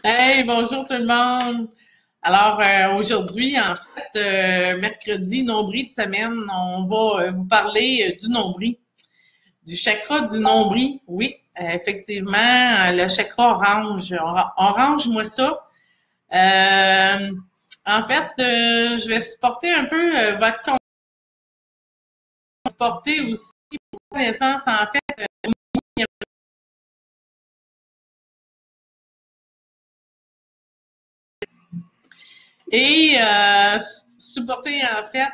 Hey, bonjour tout le monde. Alors aujourd'hui, en fait, mercredi, nombril de semaine, on va vous parler du nombril, du chakra du nombril. Oui, effectivement, le chakra orange. Orange-moi ça. Euh, En fait, je vais supporter un peu votre supporter aussi vos connaissances. En fait, et supporter en fait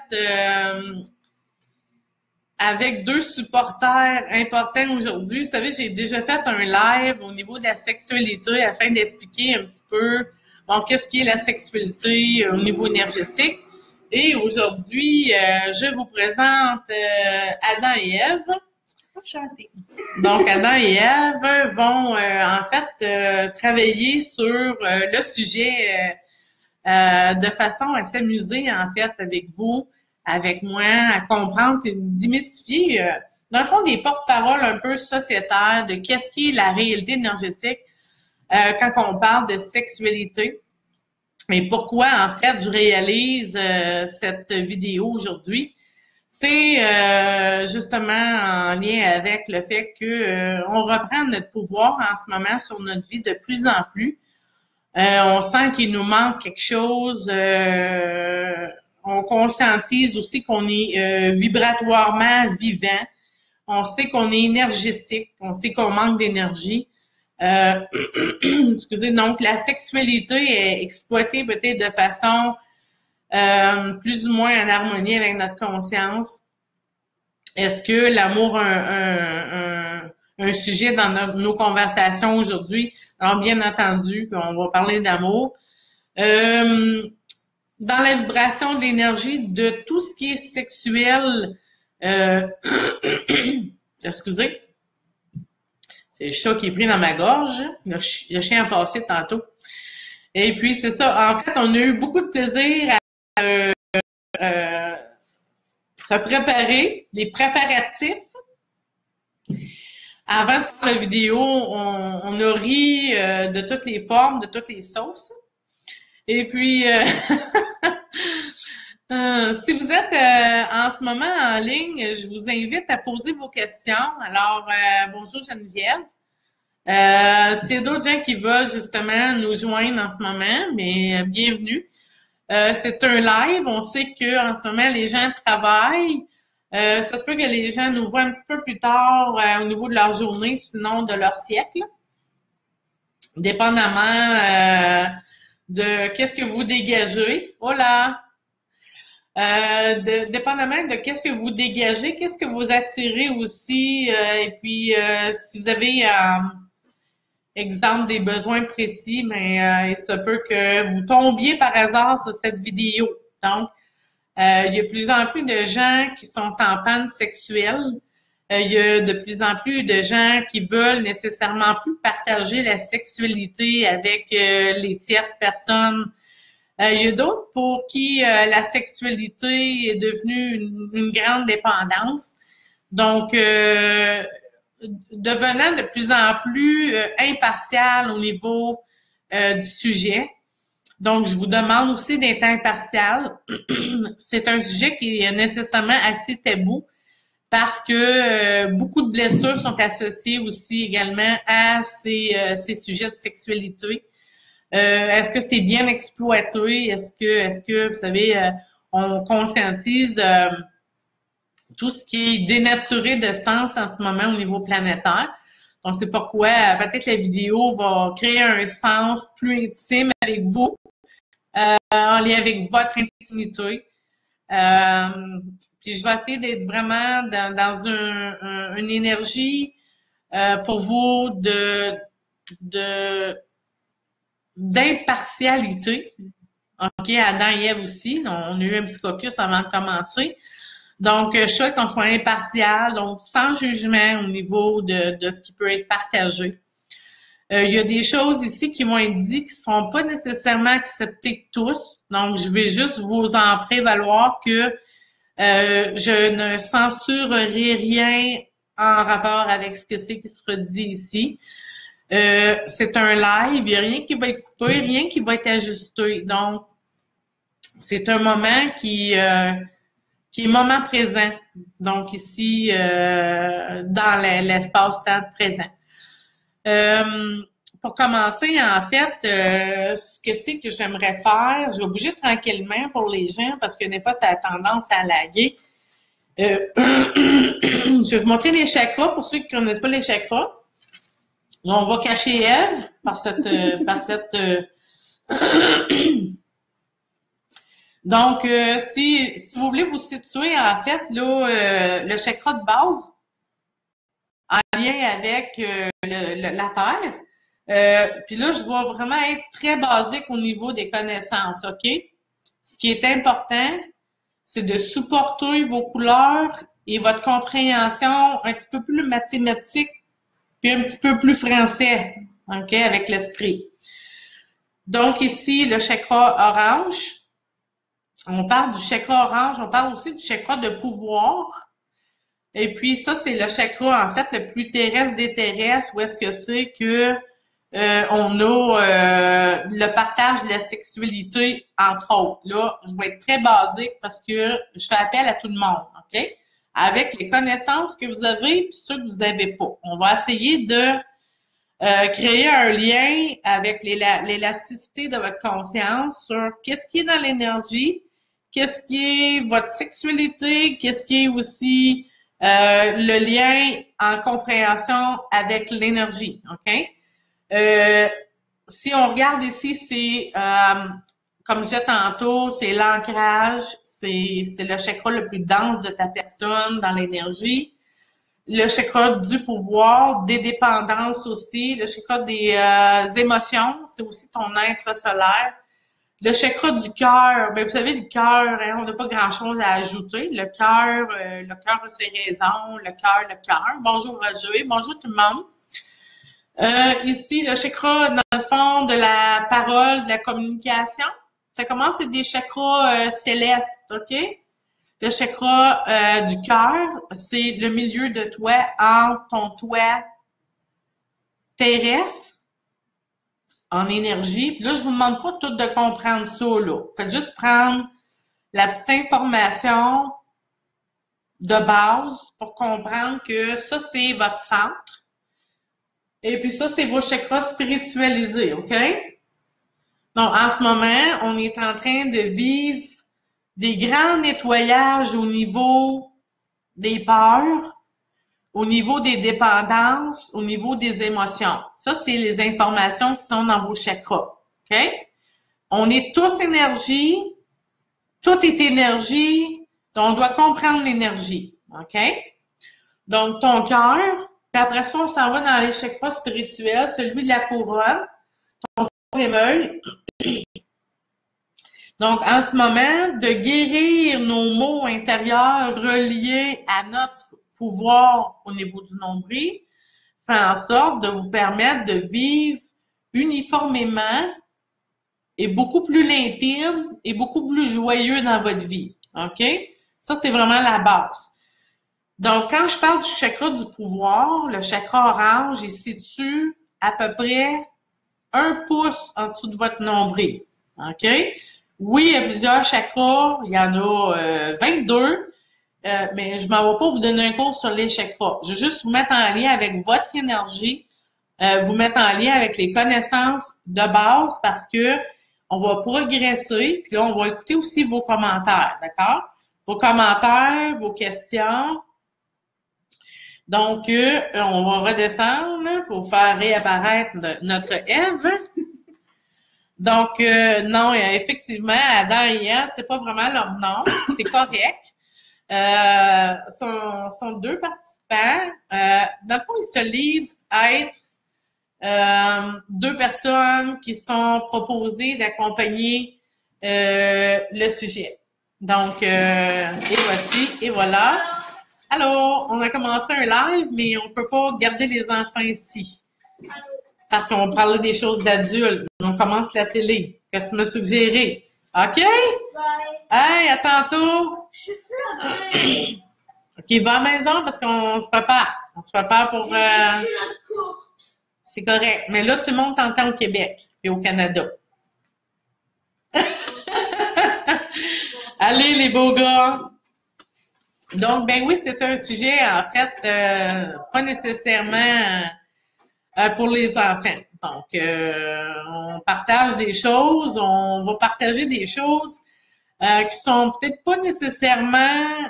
avec deux supporters importants aujourd'hui. Vous savez, j'ai déjà fait un live au niveau de la sexualité afin d'expliquer un petit peu bon, qu'est-ce qui est la sexualité au niveau énergétique. Et aujourd'hui, je vous présente Adam et Ève. Enchantée. Donc, Adam et Ève vont en fait travailler sur le sujet de façon à s'amuser en fait avec vous, avec moi, à comprendre et démystifier dans le fond des porte-paroles un peu sociétaires de qu'est-ce qui est la réalité énergétique quand on parle de sexualité et pourquoi en fait je réalise cette vidéo aujourd'hui. C'est justement en lien avec le fait que on reprend notre pouvoir en ce moment sur notre vie de plus en plus. On sent qu'il nous manque quelque chose. On conscientise aussi qu'on est vibratoirement vivant. On sait qu'on est énergétique. On sait qu'on manque d'énergie. Excusez, donc la sexualité est exploitée peut-être de façon plus ou moins en harmonie avec notre conscience. Est-ce que l'amour un sujet dans nos conversations aujourd'hui? Alors, bien entendu, qu'on va parler d'amour. Dans la vibration de l'énergie, de tout ce qui est sexuel, euh, excusez, c'est le chat qui est pris dans ma gorge. Le chien a passé tantôt. Et puis, c'est ça. En fait, on a eu beaucoup de plaisir à se préparer, les préparatifs. Avant de faire la vidéo, on a ri de toutes les formes, de toutes les sauces. Et puis, si vous êtes en ce moment en ligne, je vous invite à poser vos questions. Alors, bonjour Geneviève. S'il y a d'autres gens qui veulent justement nous joindre en ce moment, mais bienvenue. C'est un live. On sait que en ce moment, les gens travaillent. Ça se peut que les gens nous voient un petit peu plus tard au niveau de leur journée, sinon de leur siècle. Dépendamment de qu'est-ce que vous dégagez. Voilà. Dépendamment de qu'est-ce que vous dégagez, qu'est-ce que vous attirez aussi, et puis si vous avez exemple des besoins précis, mais il se peut que vous tombiez par hasard sur cette vidéo. Donc, il y a de plus en plus de gens qui sont en panne sexuelle. Il y a de plus en plus de gens qui veulent nécessairement plus partager la sexualité avec les tierces personnes. Il y a d'autres pour qui la sexualité est devenue une grande dépendance. Donc, devenant de plus en plus impartial au niveau du sujet. Donc, je vous demande aussi d'être impartial. C'est un sujet qui est nécessairement assez tabou parce que beaucoup de blessures sont associées aussi également à ces sujets de sexualité. Est-ce que c'est bien exploité? Est-ce que, vous savez, on conscientise tout ce qui est dénaturé de sens en ce moment au niveau planétaire? Donc, c'est pourquoi peut-être la vidéo va créer un sens plus intime avec vous, en lien avec votre intimité. Puis je vais essayer d'être vraiment dans une énergie pour vous d'impartialité. OK, Adam et Ève aussi. On a eu un petit caucus avant de commencer. Donc, je souhaite qu'on soit impartial, donc sans jugement au niveau de ce qui peut être partagé. Il y a des choses ici qui vont être dites qui sont pas nécessairement acceptées de tous. Donc, je vais juste vous en prévaloir que je ne censurerai rien en rapport avec ce que c'est qui sera dit ici. C'est un live, il n'y a rien qui va être coupé, rien qui va être ajusté. Donc, c'est un moment qui est moment présent. Donc, ici, dans l'espace-temps présent. Pour commencer, en fait, ce que c'est que j'aimerais faire, je vais bouger tranquillement pour les gens parce que des fois, ça a tendance à laguer. Je vais vous montrer les chakras pour ceux qui ne connaissent pas les chakras. On va cacher Ève par cette Donc, si vous voulez vous situer, en fait, là, le chakra de base, en lien avec la Terre, puis là, je vais vraiment être très basique au niveau des connaissances, OK? Ce qui est important, c'est de supporter vos couleurs et votre compréhension un petit peu plus mathématique, puis un petit peu plus français, OK, avec l'esprit. Donc, ici, le chakra orange. On parle du chakra orange, on parle aussi du chakra de pouvoir. Et puis ça, c'est le chakra, en fait, le plus terrestre des terrestres, où est-ce que c'est que on a le partage de la sexualité, entre autres. Là, je vais être très basique parce que je fais appel à tout le monde, OK? Avec les connaissances que vous avez et ceux que vous n'avez pas. On va essayer de créer un lien avec l'élasticité de votre conscience sur qu'est-ce qui est dans l'énergie, qu'est-ce qui est votre sexualité, qu'est-ce qui est aussi le lien en compréhension avec l'énergie, OK? Si on regarde ici, c'est, comme je disais tantôt, c'est l'ancrage, c'est le chakra le plus dense de ta personne dans l'énergie. Le chakra du pouvoir, des dépendances aussi, le chakra des émotions, c'est aussi ton être solaire. Le chakra du cœur, ben vous savez, le cœur, hein, on n'a pas grand-chose à ajouter. Le cœur a ses raisons, le cœur. Bonjour Roger, bonjour tout le monde. Ici, le chakra, dans le fond, de la parole, de la communication. Ça commence, c'est des chakras célestes, OK? Le chakra du cœur, c'est le milieu de toi, entre ton toit terrestre, en énergie. Puis là, je vous demande pas tout de comprendre ça, là. Faites juste prendre la petite information de base pour comprendre que ça, c'est votre centre. Et puis ça, c'est vos chakras spiritualisés, OK? Donc, en ce moment, on est en train de vivre des grands nettoyages au niveau des peurs, au niveau des dépendances, au niveau des émotions. Ça, c'est les informations qui sont dans vos chakras. OK? On est tous énergie, tout est énergie, donc on doit comprendre l'énergie. OK? Donc, ton cœur, puis après ça, on s'en va dans les chakras spirituels, celui de la couronne, ton réveil. Donc, en ce moment, de guérir nos maux intérieurs reliés à notre pouvoir au niveau du nombril, fait en sorte de vous permettre de vivre uniformément et beaucoup plus limpide et beaucoup plus joyeux dans votre vie. OK? Ça, c'est vraiment la base. Donc, quand je parle du chakra du pouvoir, le chakra orange, il se situe à peu près 1 pouce en dessous de votre nombril. OK? Oui, il y a plusieurs chakras, il y en a 22, mais je m'en vais pas vous donner un cours sur les chakras. Je vais juste vous mettre en lien avec votre énergie, vous mettre en lien avec les connaissances de base parce que on va progresser, puis là, on va écouter aussi vos commentaires, d'accord? Vos commentaires, vos questions. Donc, on va redescendre pour faire réapparaître notre Ève. Donc, non, effectivement, Adam et Ève, c'est pas vraiment leur nom, c'est correct. Sont deux participants. Dans le fond, ils se livrent à être deux personnes qui sont proposées d'accompagner le sujet. Donc, et voici, et voilà. Allô, on a commencé un live, mais on peut pas garder les enfants ici. Parce qu'on parlait des choses d'adultes. On commence la télé. Qu'est-ce que tu m'as suggéré? OK? Bye. Hey, à tantôt! Je suis plus OK, va à la maison parce qu'on se prépare. On se prépare pour... J'ai notre courte. c'est correct. Mais là, tout le monde t'entend au Québec et au Canada. Allez, les beaux gars! Donc, ben oui, c'est un sujet, en fait, pas nécessairement pour les enfants. Donc, on partage des choses, on va partager des choses qui sont peut-être pas nécessairement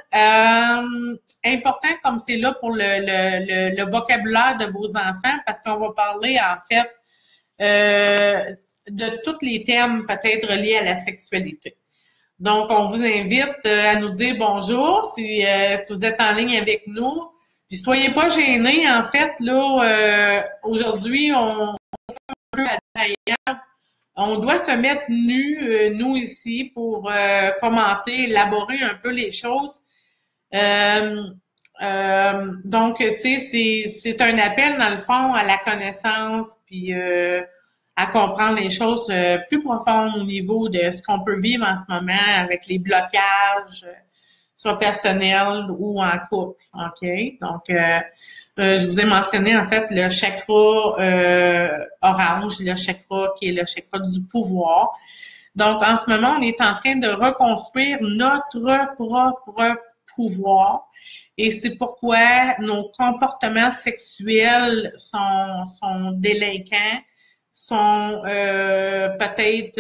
importantes comme c'est là pour le vocabulaire de vos enfants, parce qu'on va parler, en fait, de tous les thèmes peut-être reliés à la sexualité. Donc, on vous invite à nous dire bonjour si vous êtes en ligne avec nous. Puis, soyez pas gênés. En fait, là, aujourd'hui, on doit se mettre nus, nous ici, pour commenter, élaborer un peu les choses. Donc, c'est un appel, dans le fond, à la connaissance, puis à comprendre les choses plus profondes au niveau de ce qu'on peut vivre en ce moment avec les blocages, soit personnels ou en couple. OK? Donc, je vous ai mentionné, en fait, le chakra orange, le chakra qui est le chakra du pouvoir. Donc, en ce moment, on est en train de reconstruire notre propre pouvoir. Et c'est pourquoi nos comportements sexuels sont délinquants, sont peut-être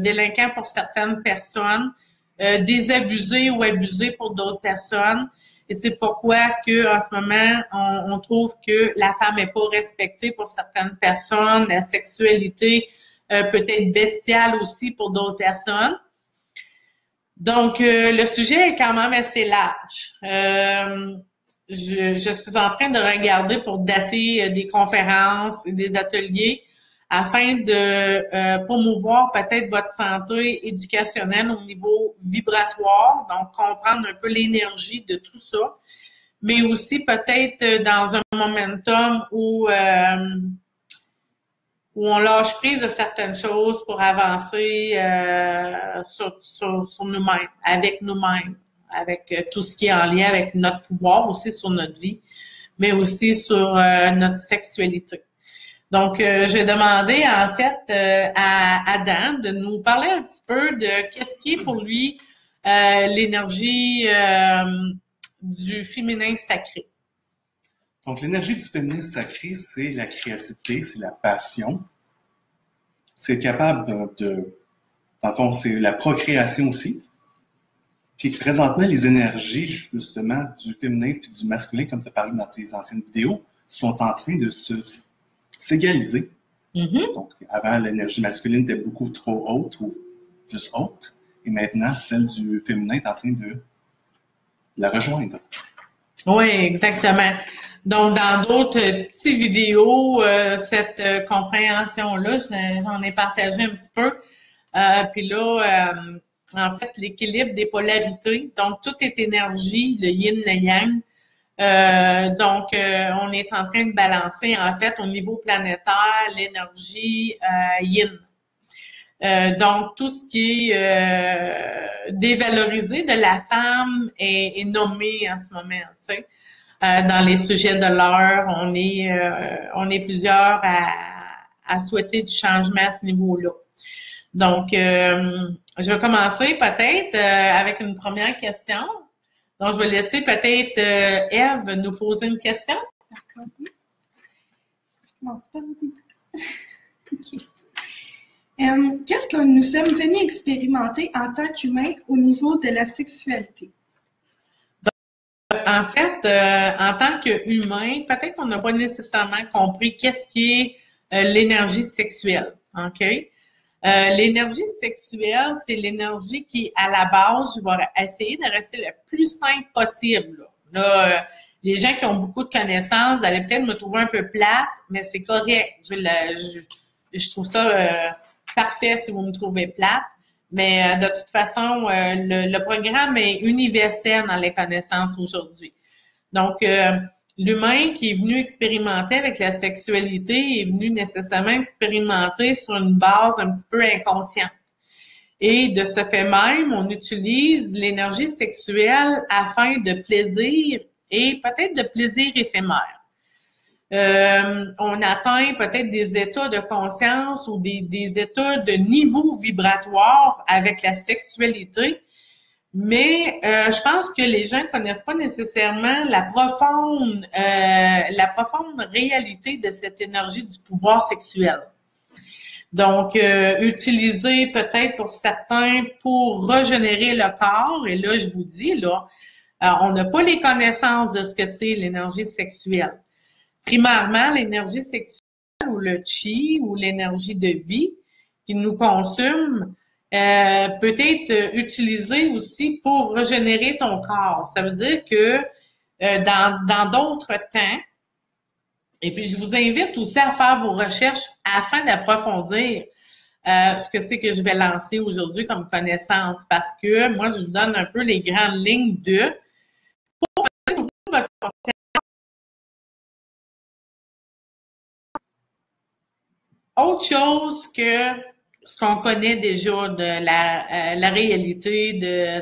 délinquants pour certaines personnes, désabusés ou abusés pour d'autres personnes. Et c'est pourquoi que en ce moment, on trouve que la femme n'est pas respectée pour certaines personnes, la sexualité peut être bestiale aussi pour d'autres personnes. Donc, le sujet est quand même assez large. Je suis en train de regarder pour dater des conférences et des ateliers afin de promouvoir peut-être votre santé éducationnelle au niveau vibratoire, donc comprendre un peu l'énergie de tout ça, mais aussi peut-être dans un momentum où on lâche prise de certaines choses pour avancer sur nous-mêmes, avec tout ce qui est en lien avec notre pouvoir aussi sur notre vie, mais aussi sur notre sexualité. Donc, j'ai demandé en fait à Adam de nous parler un petit peu de qu'est-ce qui est pour lui l'énergie du féminin sacré. Donc, l'énergie du féminin sacré, c'est la créativité, c'est la passion. C'est capable dans le fond, c'est la procréation aussi. Puis présentement, les énergies, justement, du féminin puis du masculin, comme tu as parlé dans tes anciennes vidéos, sont en train de s'égaliser. Mm-hmm. Donc, avant, l'énergie masculine était beaucoup trop haute ou juste haute. Et maintenant, celle du féminin est en train de la rejoindre. Oui, exactement. Donc, dans d'autres petites vidéos, cette compréhension-là, j'en ai partagé un petit peu. Puis là, en fait, l'équilibre des polarités. Donc, tout est énergie, le yin, le yang. Donc, on est en train de balancer, en fait, au niveau planétaire, l'énergie yin. Donc, tout ce qui est dévalorisé de la femme est nommé en ce moment, tu sais. Dans les sujets de l'heure, on est plusieurs à souhaiter du changement à ce niveau-là. Donc, je vais commencer peut-être avec une première question. Donc, je vais laisser peut-être Ève nous poser une question. D'accord. Je commence pas au début. OK. Qu'est-ce que nous sommes venus expérimenter en tant qu'humains au niveau de la sexualité? En fait, en tant qu'humain, peut-être qu'on n'a pas nécessairement compris qu'est-ce qui est l'énergie sexuelle. OK? L'énergie sexuelle, c'est l'énergie qui, à la base, je vais essayer de rester le plus simple possible. Là, les gens qui ont beaucoup de connaissances, vous allez peut-être me trouver un peu plate, mais c'est correct. Je trouve ça parfait si vous me trouvez plate. Mais de toute façon, le programme est universel dans les connaissances aujourd'hui. Donc, l'humain qui est venu expérimenter avec la sexualité est venu nécessairement expérimenter sur une base un petit peu inconsciente. Et de ce fait même, on utilise l'énergie sexuelle afin de plaisir et peut-être de plaisir éphémère. on atteint peut-être des états de conscience ou des états de niveau vibratoire avec la sexualité. Mais je pense que les gens connaissent pas nécessairement la profonde réalité de cette énergie du pouvoir sexuel. Donc, utiliser peut-être pour certains pour régénérer le corps. Et là, je vous dis, là, on n'a pas les connaissances de ce que c'est l'énergie sexuelle. Primairement, l'énergie sexuelle ou le chi ou l'énergie de vie qui nous consume peut être utilisée aussi pour régénérer ton corps. Ça veut dire que dans d'autres temps, et puis je vous invite aussi à faire vos recherches afin d'approfondir ce que c'est que je vais lancer aujourd'hui comme connaissance, parce que moi, je vous donne un peu les grandes lignes pour ouvrir votre conscience. Autre chose que ce qu'on connaît déjà de la réalité de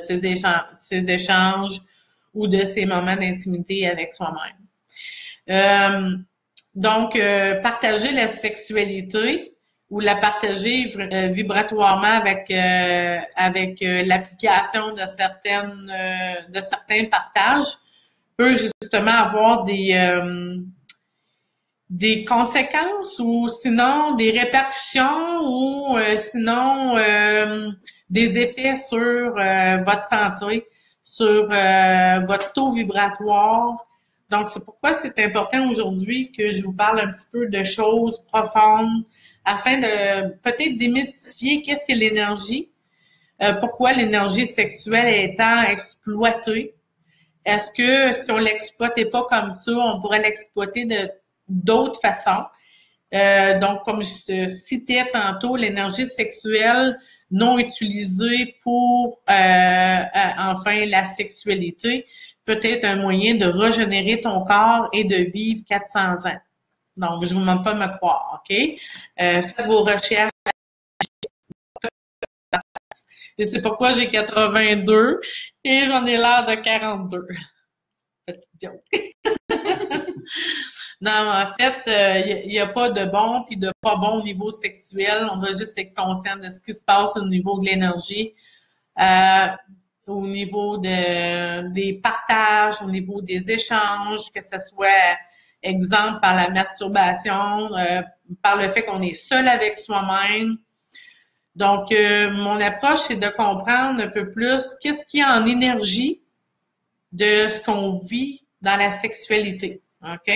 ces échanges ou de ces moments d'intimité avec soi-même. Donc, partager la sexualité ou la partager vibratoirement avec l'application de certains partages peut justement avoir des conséquences ou sinon des répercussions ou sinon des effets sur votre santé, sur votre taux vibratoire. Donc, c'est pourquoi c'est important aujourd'hui que je vous parle un petit peu de choses profondes afin de peut-être démystifier qu'est-ce que l'énergie, pourquoi l'énergie sexuelle est tant exploitée. Est-ce que si on l'exploitait pas comme ça, on pourrait l'exploiter d'autres façons? Donc, comme je citais tantôt, l'énergie sexuelle non utilisée pour enfin la sexualité peut être un moyen de régénérer ton corps et de vivre 400 ans. Donc, je vous demande pas de me croire, OK? Faites vos recherches. Et c'est pourquoi j'ai 82 et j'en ai l'air de 42. Petite joke. Non, en fait, il n'y a pas de bon puis de pas bon au niveau sexuel. On doit juste être conscient de ce qui se passe au niveau de l'énergie, au niveau des partages, au niveau des échanges, que ce soit, exemple, par la masturbation, par le fait qu'on est seul avec soi-même. Donc, mon approche, c'est de comprendre un peu plus qu'est-ce qu'il y a en énergie de ce qu'on vit dans la sexualité. OK?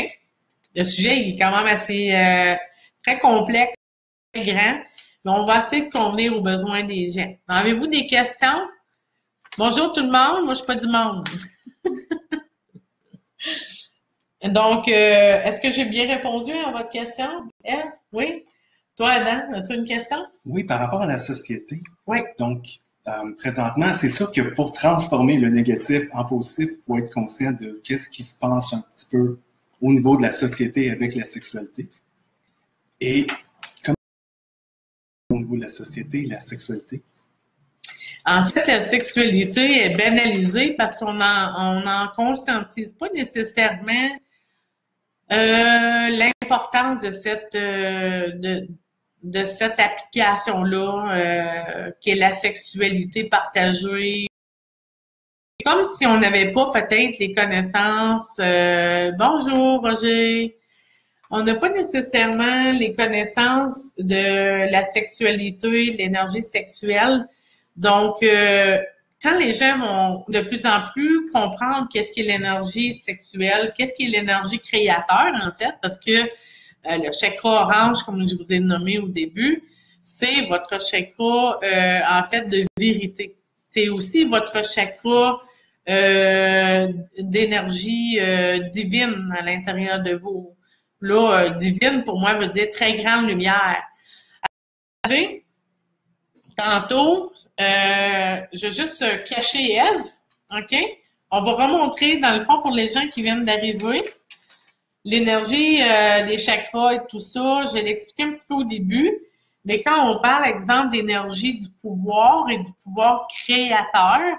Le sujet il est quand même assez très complexe, très grand, mais on va essayer de convenir aux besoins des gens. Avez-vous des questions? Bonjour tout le monde, moi je suis pas du monde. Donc, est-ce que j'ai bien répondu à votre question, Ève? Oui? Toi, Adam, as-tu une question? Oui, par rapport à la société. Oui. Donc, présentement, c'est sûr que pour transformer le négatif en positif, il faut être conscient de qu'est-ce qui se passe un petit peu au niveau de la société avec la sexualité. Et comment au niveau de la société et la sexualité? En fait, la sexualité est banalisée parce qu'on en conscientise pas nécessairement l'importance de cette application-là, qui est la sexualité partagée. C'est comme si on n'avait pas peut-être les connaissances. Bonjour, Roger. On n'a pas nécessairement les connaissances de la sexualité, de l'énergie sexuelle. Donc, quand les gens vont de plus en plus comprendre qu'est-ce qu'est l'énergie sexuelle, qu'est-ce qu'est l'énergie créateur, en fait, parce que le chakra orange, comme je vous ai nommé au début, c'est votre chakra, en fait, de vérité. C'est aussi votre chakra d'énergie divine à l'intérieur de vous. Là, divine, pour moi, veut dire très grande lumière. Vous savez, tantôt, je vais juste cacher Ève, OK? On va remontrer, dans le fond, pour les gens qui viennent d'arriver, l'énergie des chakras et tout ça. Je l'ai expliqué un petit peu au début, mais quand on parle, exemple, d'énergie du pouvoir et du pouvoir créateur,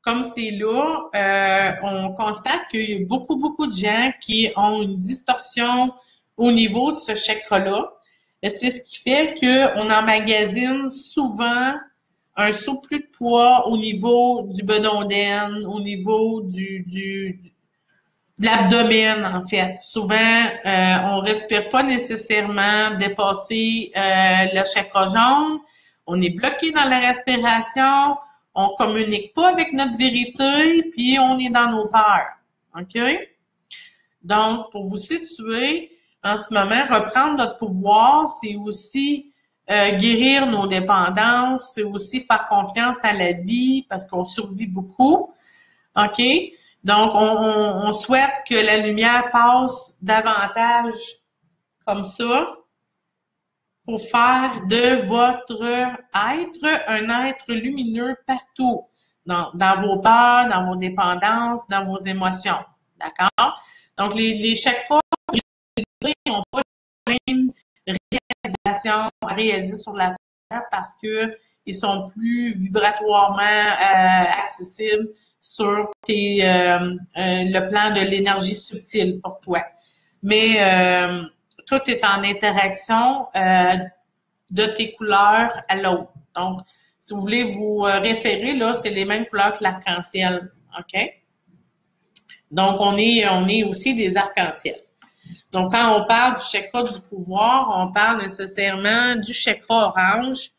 comme c'est là, on constate qu'il y a beaucoup de gens qui ont une distorsion au niveau de ce chakra-là. C'est ce qui fait qu'on emmagasine souvent un surplus de poids au niveau du bedon-d'aine, au niveau de l'abdomen, en fait. Souvent, on respire pas nécessairement dépasser le chakra jaune. On est bloqué dans la respiration. On communique pas avec notre vérité, puis on est dans nos peurs. OK? Donc, pour vous situer, en ce moment, reprendre notre pouvoir, c'est aussi guérir nos dépendances, c'est aussi faire confiance à la vie parce qu'on survit beaucoup. OK? Donc, on souhaite que la lumière passe davantage comme ça pour faire de votre être un être lumineux partout, dans vos peurs, dans vos dépendances, dans vos émotions. D'accord? Donc, les chakras n'ont pas la même réalisation à réaliser sur la Terre parce que ils sont plus vibratoirement accessibles sur le plan de l'énergie subtile pour toi. Mais tout est en interaction de tes couleurs à l'autre. Donc, si vous voulez vous référer, là, c'est les mêmes couleurs que l'arc-en-ciel. OK? Donc, on est aussi des arcs-en-ciel. Donc, quand on parle du chakra du pouvoir, on parle nécessairement du chakra orange.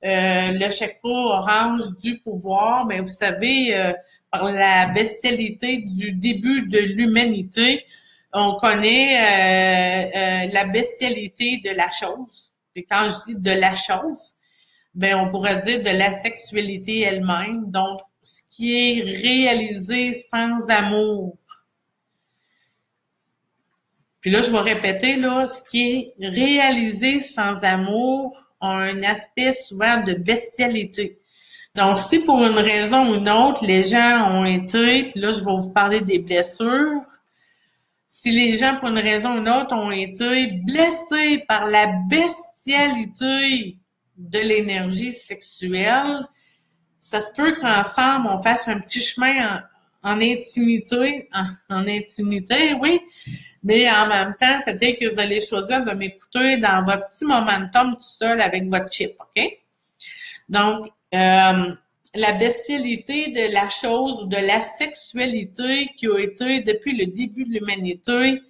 Le chakra orange du pouvoir, ben vous savez, par la bestialité du début de l'humanité, on connaît la bestialité de la chose. Et quand je dis de la chose, ben on pourrait dire de la sexualité elle-même. Donc, ce qui est réalisé sans amour. Puis là, je vais répéter, là, ce qui est réalisé sans amour a un aspect souvent de bestialité. Donc, si pour une raison ou une autre, les gens ont été, puis là, je vais vous parler des blessures, si les gens, pour une raison ou une autre, ont été blessés par la bestialité de l'énergie sexuelle, ça se peut qu'ensemble, on fasse un petit chemin en intimité, en intimité, oui, mais en même temps, peut-être que vous allez choisir de m'écouter dans votre petit momentum tout seul avec votre chip, OK? Donc, la bestialité de la chose ou de la sexualité qui a été, depuis le début de l'humanité,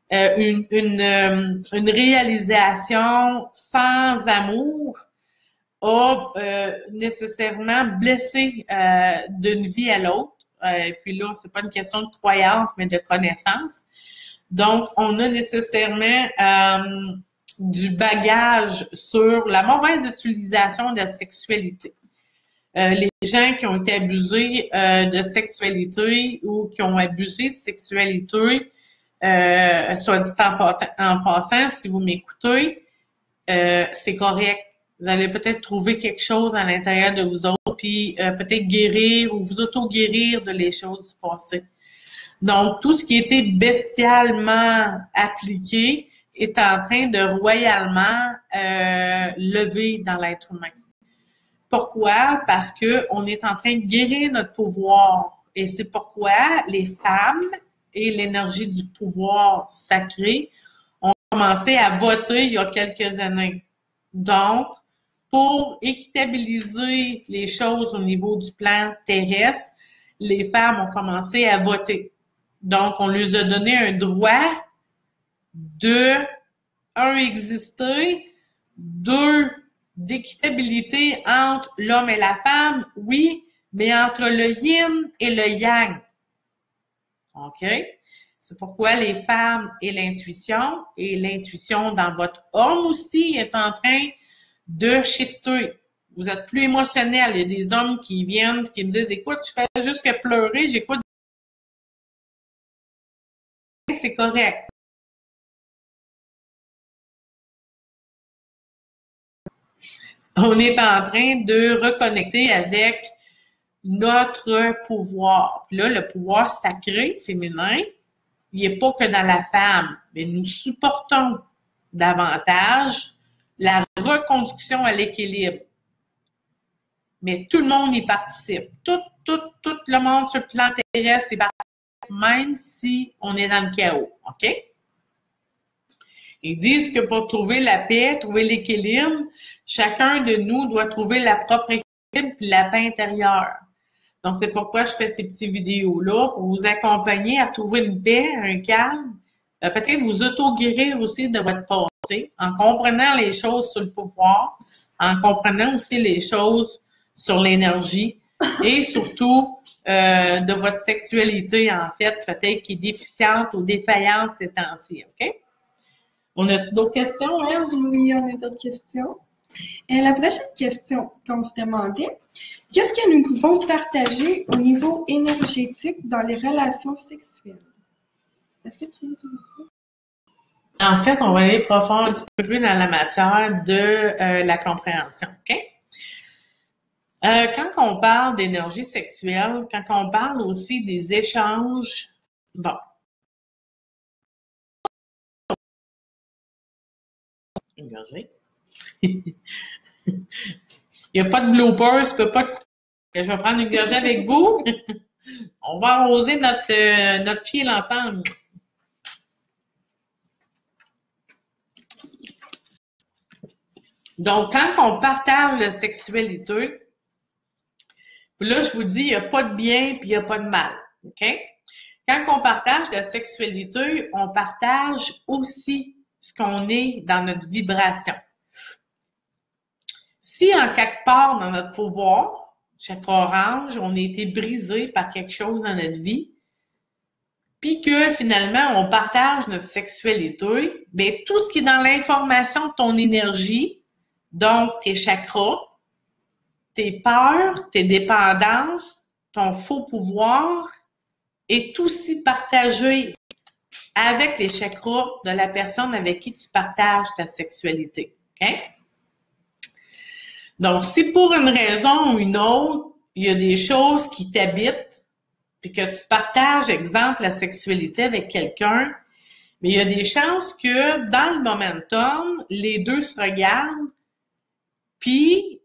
une réalisation sans amour, a nécessairement blessé d'une vie à l'autre. Puis là, c'est pas une question de croyance, mais de connaissance. Donc, on a nécessairement du bagage sur la mauvaise utilisation de la sexualité. Les gens qui ont été abusés de sexualité ou qui ont abusé de sexualité, soit dit en passant, si vous m'écoutez, c'est correct. Vous allez peut-être trouver quelque chose à l'intérieur de vous autres, puis peut-être guérir ou vous auto-guérir de les choses du passé. Donc, tout ce qui a été bestialement appliqué est en train de royalement lever dans l'être humain. Pourquoi? Parce que on est en train de guérir notre pouvoir. Et c'est pourquoi les femmes et l'énergie du pouvoir sacré ont commencé à voter il y a quelques années. Donc, pour équitabiliser les choses au niveau du plan terrestre, les femmes ont commencé à voter. Donc, on leur a donné un droit de, exister, 2, d'équitabilité entre l'homme et la femme, oui, mais entre le yin et le yang. OK? C'est pourquoi les femmes et l'intuition dans votre homme aussi est en train de shifter. Vous êtes plus émotionnel. Il y a des hommes qui viennent, qui me disent, écoute, je fais juste que pleurer, j'écoute. C'est correct. On est en train de reconnecter avec notre pouvoir. Puis là, le pouvoir sacré, féminin, il n'est pas que dans la femme, mais nous supportons davantage la reconduction à l'équilibre. mais tout le monde y participe. Tout le monde sur le plan terrestre y participe, même si on est dans le chaos. OK? Ils disent que pour trouver la paix, trouver l'équilibre, chacun de nous doit trouver la propre équilibre et la paix intérieure. Donc, c'est pourquoi je fais ces petites vidéos-là, pour vous accompagner à trouver une paix, un calme, peut-être vous auto-guérir aussi de votre passé, en comprenant les choses sur le pouvoir, en comprenant aussi les choses sur l'énergie et surtout de votre sexualité, en fait, peut-être qui est déficiente ou défaillante ces temps-ci, OK? On a-tu d'autres questions, hein? Oui, on a d'autres questions. La prochaine question qu'on se demandait, qu'est-ce que nous pouvons partager au niveau énergétique dans les relations sexuelles? Est-ce que tu veux dire ça? En fait, on va aller profond un petit peu plus dans la matière de la compréhension, OK? Quand on parle d'énergie sexuelle, quand on parle aussi des échanges, bon. Une gorgée. Il n'y a pas de bloopers, je peux pas. Je vais prendre une gorgée avec vous. On va arroser notre fil ensemble. Donc, quand on partage la sexualité, là, je vous dis, il n'y a pas de bien puis il n'y a pas de mal. OK? Quand on partage la sexualité, on partage aussi ce qu'on est dans notre vibration. Si en quelque part dans notre pouvoir, chakra orange, on a été brisé par quelque chose dans notre vie, puis que finalement on partage notre sexualité, bien tout ce qui est dans l'information de ton énergie, donc tes chakras, tes peurs, tes dépendances, ton faux pouvoir, est aussi partagé avec les chakras de la personne avec qui tu partages ta sexualité. OK? Donc, si pour une raison ou une autre, il y a des choses qui t'habitent, puis que tu partages, exemple, la sexualité avec quelqu'un, mais il y a des chances que dans le momentum, les deux se regardent, puis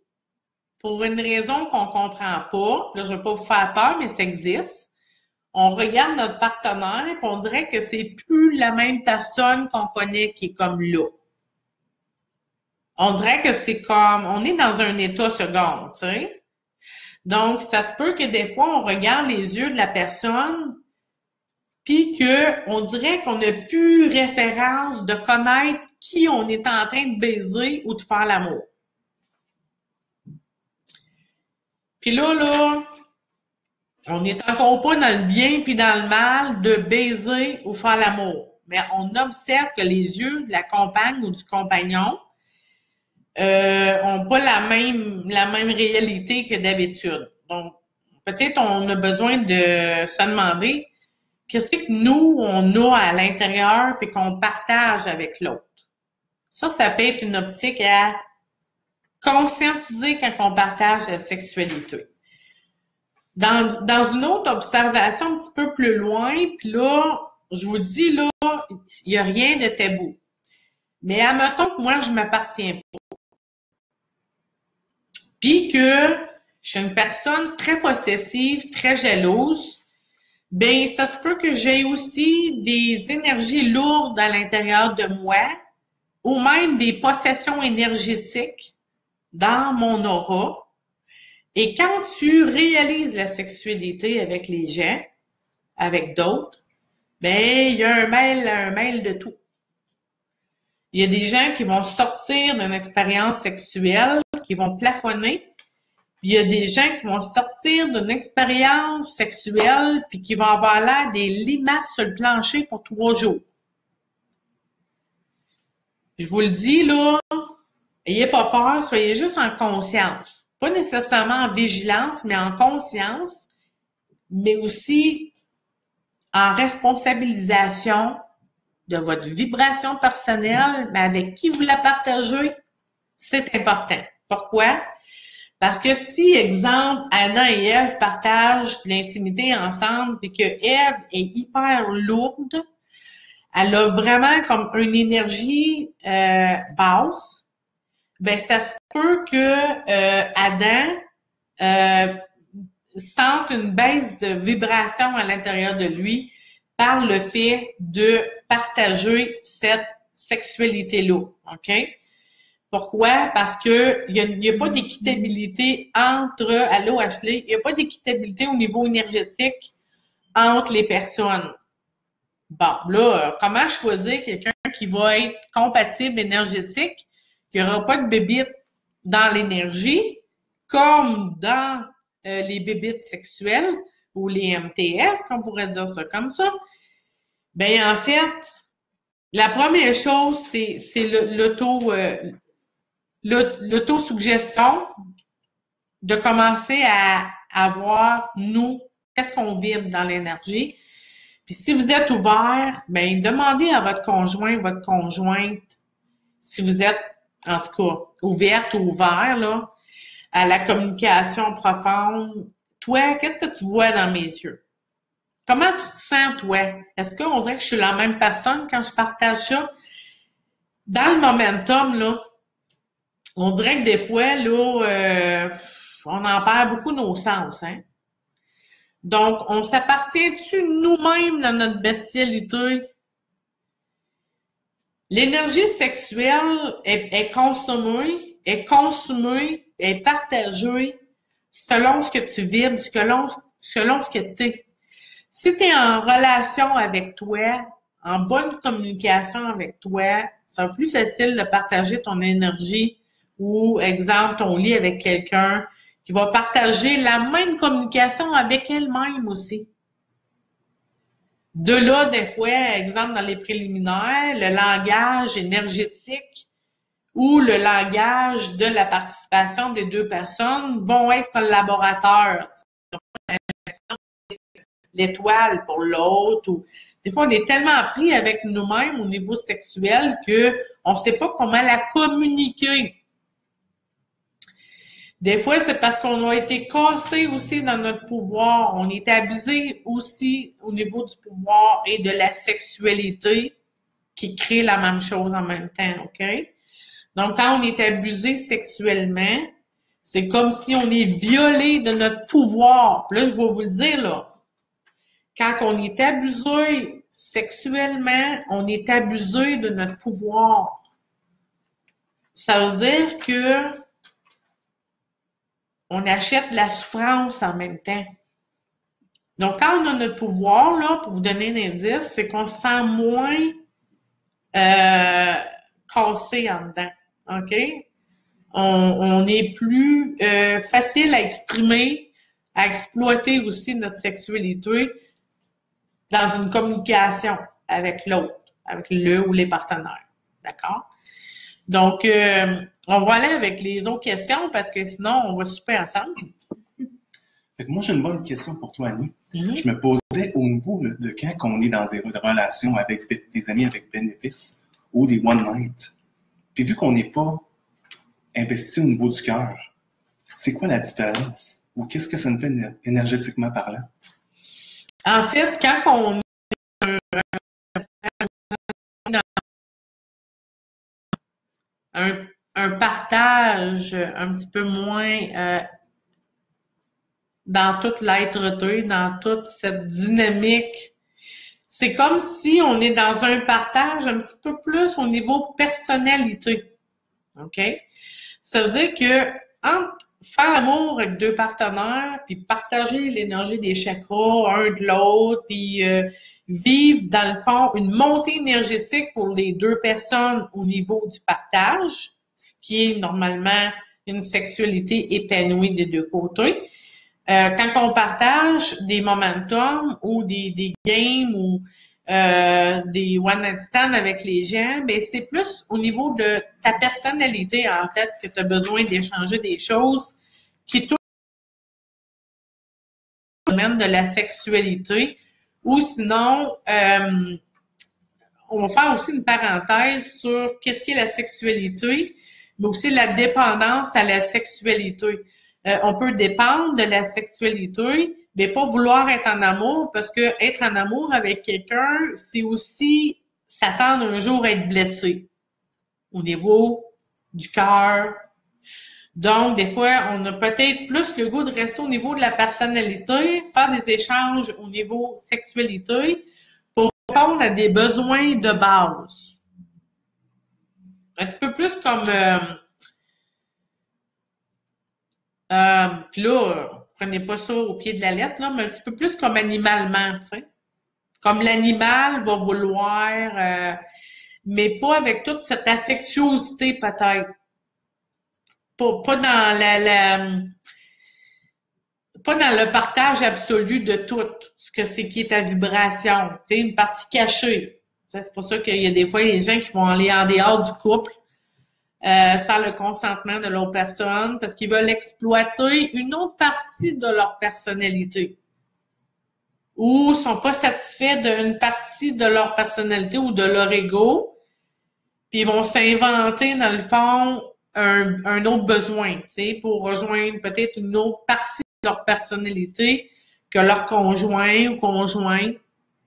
pour une raison qu'on comprend pas, là je veux pas vous faire peur, mais ça existe, on regarde notre partenaire, puis on dirait que c'est plus la même personne qu'on connaît qui est comme là. On dirait que c'est comme, on est dans un état seconde, tu sais. Donc, ça se peut que des fois, on regarde les yeux de la personne, puis qu'on dirait qu'on n'a plus référence de connaître qui on est en train de baiser ou de faire l'amour. Puis là, on n'est encore pas dans le bien puis dans le mal de baiser ou faire l'amour. Mais on observe que les yeux de la compagne ou du compagnon ont pas la même réalité que d'habitude. Donc, peut-être on a besoin de se demander qu'est-ce que nous, on a à l'intérieur puis qu'on partage avec l'autre. Ça peut être une optique à conscientiser quand on partage la sexualité. Dans une autre observation un petit peu plus loin, puis là, je vous dis, là, il n'y a rien de tabou. Mais admettons que moi, je ne m'appartiens pas. Puis que je suis une personne très possessive, très jalouse, bien, ça se peut que j'ai aussi des énergies lourdes à l'intérieur de moi, ou même des possessions énergétiques dans mon aura. Et quand tu réalises la sexualité avec les gens, avec d'autres, ben, il y a un mail de tout. Il y a des gens qui vont sortir d'une expérience sexuelle, qui vont plafonner. Puis il y a des gens qui vont sortir d'une expérience sexuelle, puis qui vont avoir l'air des limaces sur le plancher pour 3 jours. Je vous le dis, là, ayez pas peur, soyez juste en conscience. Pas nécessairement en vigilance, mais en conscience, mais aussi en responsabilisation de votre vibration personnelle, mais avec qui vous la partagez, c'est important. Pourquoi? Parce que si, exemple, Adam et Ève partagent de l'intimité ensemble, puis que Ève est hyper lourde, elle a vraiment comme une énergie basse, ben ça se peut que Adam sente une baisse de vibration à l'intérieur de lui par le fait de partager cette sexualité-là. OK? Pourquoi? Parce que il n'y a pas d'équitabilité entre, allô Ashley, il n'y a pas d'équitabilité au niveau énergétique entre les personnes. Bon, là, comment choisir quelqu'un qui va être compatible énergétique, qui n'aura pas de bébite dans l'énergie, comme dans les bébites sexuelles ou les MTS, qu'on pourrait dire ça comme ça? Ben, en fait, la première chose, c'est l'autosuggestion, de commencer à voir, nous, qu'est-ce qu'on vibre dans l'énergie. Puis si vous êtes ouvert, ben demandez à votre conjoint, votre conjointe, si vous êtes, en tout cas, ouverte ou ouvert, là, à la communication profonde. Toi, qu'est-ce que tu vois dans mes yeux? Comment tu te sens, toi? Est-ce qu'on dirait que je suis la même personne quand je partage ça? Dans le momentum, là, on dirait que des fois, là, on en perd beaucoup nos sens, hein? Donc, on s'appartient-tu nous-mêmes dans notre bestialité? L'énergie sexuelle est consommée, est partagée selon ce que tu vibres, selon ce que tu es. Si tu es en relation avec toi, en bonne communication avec toi, c'est plus facile de partager ton énergie ou, exemple, ton lit avec quelqu'un qui va partager la même communication avec elle-même aussi. De là, des fois, exemple, dans les préliminaires, le langage énergétique ou le langage de la participation des deux personnes vont être collaborateurs. L'étoile pour l'autre, ou des fois, on est tellement pris avec nous-mêmes au niveau sexuel que on ne sait pas comment la communiquer. Des fois, c'est parce qu'on a été cassé aussi dans notre pouvoir. On est abusé aussi au niveau du pouvoir et de la sexualité qui crée la même chose en même temps, OK? Donc, quand on est abusé sexuellement, c'est comme si on est violé de notre pouvoir. Puis là, je vais vous le dire, là. Quand on est abusé sexuellement, on est abusé de notre pouvoir. Ça veut dire que on achète la souffrance en même temps. Donc, quand on a notre pouvoir, là, pour vous donner un indice, c'est qu'on se sent moins cassé en dedans. OK? On est plus facile à exprimer, à exploiter aussi notre sexualité dans une communication avec l'autre, avec le ou les partenaires. D'accord? Donc, on va aller avec les autres questions parce que sinon, on va souper ensemble. Fait que moi, j'ai une bonne question pour toi, Annie. Je me posais au niveau de quand on est dans des relations avec des amis avec bénéfice ou des one night. Puis vu qu'on n'est pas investi au niveau du cœur, c'est quoi la différence? Ou qu'est-ce que ça nous fait énergétiquement parlant? En fait, quand on est un partage un petit peu moins dans toute l'être-té, dans toute cette dynamique, c'est comme si on est dans un partage un petit peu plus au niveau personnalité. OK? Ça veut dire que entre faire l'amour avec deux partenaires, puis partager l'énergie des chakras un de l'autre, puis vivre dans le fond une montée énergétique pour les deux personnes au niveau du partage, ce qui est normalement une sexualité épanouie des deux côtés. Quand on partage des momentum ou des games ou des one night stand avec les gens, ben c'est plus au niveau de ta personnalité en fait que tu as besoin d'échanger des choses qui touchent le domaine de la sexualité. Ou sinon, on va faire aussi une parenthèse sur qu'est-ce qu'est la sexualité, mais aussi la dépendance à la sexualité. On peut dépendre de la sexualité, mais pas vouloir être en amour, parce que être en amour avec quelqu'un, c'est aussi s'attendre un jour à être blessé au niveau du cœur, Donc, des fois, on a peut-être plus le goût de rester au niveau de la personnalité, faire des échanges au niveau sexualité pour répondre à des besoins de base. Un petit peu plus comme... puis là, prenez pas ça au pied de la lettre, là, mais un petit peu plus comme animalement, tu sais. Comme l'animal va vouloir, mais pas avec toute cette affectuosité peut-être. Pas dans pas dans le partage absolu de tout ce que c'est qui est ta vibration. Tu sais, une partie cachée. C'est pour ça qu'il y a des fois les gens qui vont aller en dehors du couple sans le consentement de l'autre personne parce qu'ils veulent exploiter une autre partie de leur personnalité. Ou sont pas satisfaits d'une partie de leur personnalité ou de leur ego, puis ils vont s'inventer, dans le fond, un autre besoin, tu sais, pour rejoindre peut-être une autre partie de leur personnalité que leur conjoint ou conjointe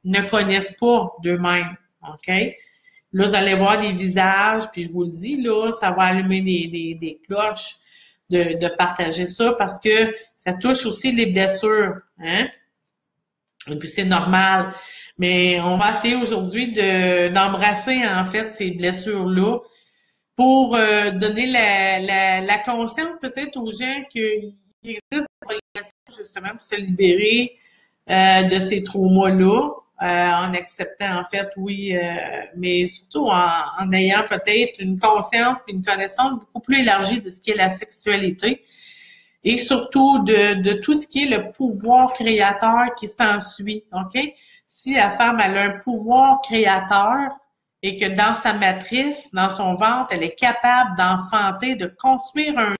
ne connaissent pas d'eux-mêmes, OK? Là, vous allez voir des visages, puis je vous le dis, là, ça va allumer des cloches de partager ça parce que ça touche aussi les blessures, hein? Et puis c'est normal. Mais on va essayer aujourd'hui d'embrasser en fait ces blessures-là pour donner la conscience peut-être aux gens qu'il existe des organisations justement pour se libérer de ces traumas-là, en acceptant en fait, oui, mais surtout en ayant peut-être une conscience et une connaissance beaucoup plus élargie de ce qu'est la sexualité. Et surtout de tout ce qui est le pouvoir créateur qui s'ensuit, OK? Si la femme elle a un pouvoir créateur et que dans sa matrice, dans son ventre, elle est capable d'enfanter, de construire un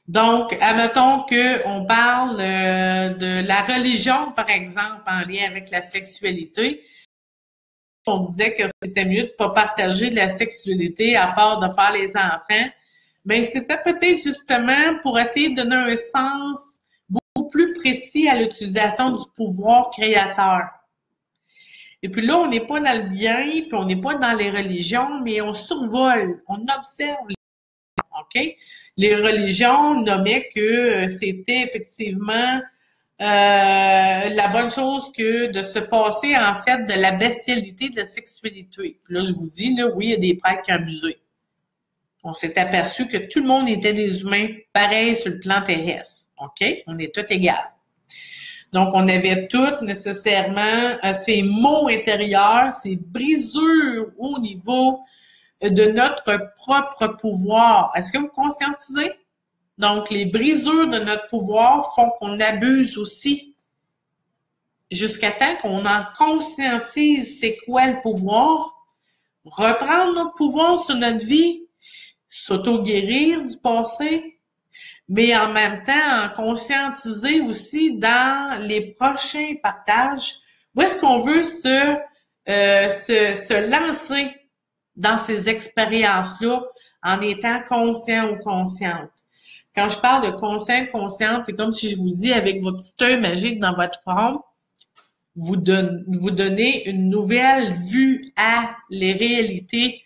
Donc, admettons qu'on parle de la religion, par exemple, en lien avec la sexualité. On disait que c'était mieux de pas partager de la sexualité à part de faire les enfants. Ben, c'était peut-être justement pour essayer de donner un sens beaucoup plus précis à l'utilisation du pouvoir créateur. Et puis là, on n'est pas dans le bien, puis on n'est pas dans les religions, mais on survole, on observe. OK? Les religions nommaient que c'était effectivement la bonne chose que de se passer en fait de la bestialité de la sexualité. Puis là, je vous dis, là, oui, il y a des prêtres qui ont abusé. On s'est aperçu que tout le monde était des humains pareils sur le plan terrestre. OK? On est tous égaux. Donc, on avait tous nécessairement ces maux intérieurs, ces brisures au niveau de notre propre pouvoir. Est-ce que vous conscientisez? Donc, les brisures de notre pouvoir font qu'on abuse aussi jusqu'à temps qu'on en conscientise c'est quoi le pouvoir, reprendre notre pouvoir sur notre vie, s'auto-guérir du passé, mais en même temps en conscientiser aussi dans les prochains partages où est-ce qu'on veut se lancer dans ces expériences-là en étant conscient ou consciente. Quand je parle de conscient, consciente, c'est comme si je vous dis avec votre petit œil magique dans votre front, vous donnez une nouvelle vue à les réalités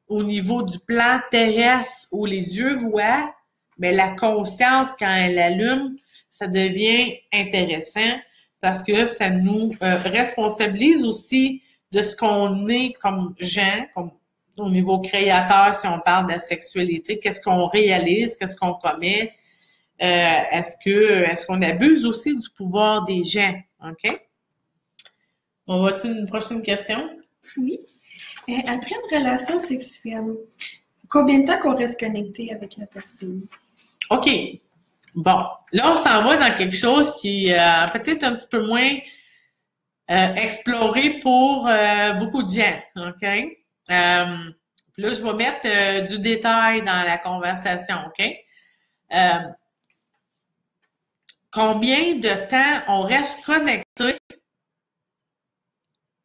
au niveau du plan terrestre où les yeux voient, mais la conscience, quand elle allume, ça devient intéressant parce que ça nous responsabilise aussi de ce qu'on est comme gens, comme au niveau créateur, si on parle de la sexualité, qu'est-ce qu'on réalise, qu'est-ce qu'on commet, est-ce qu'on abuse aussi du pouvoir des gens, OK? On va-tu une prochaine question? Oui. Après une relation sexuelle, combien de temps qu'on reste connecté avec la personne? OK. Bon, là, on s'en va dans quelque chose qui est peut-être un petit peu moins exploré pour beaucoup de gens, OK? Puis là, je vais mettre du détail dans la conversation, OK? Combien de temps on reste connecté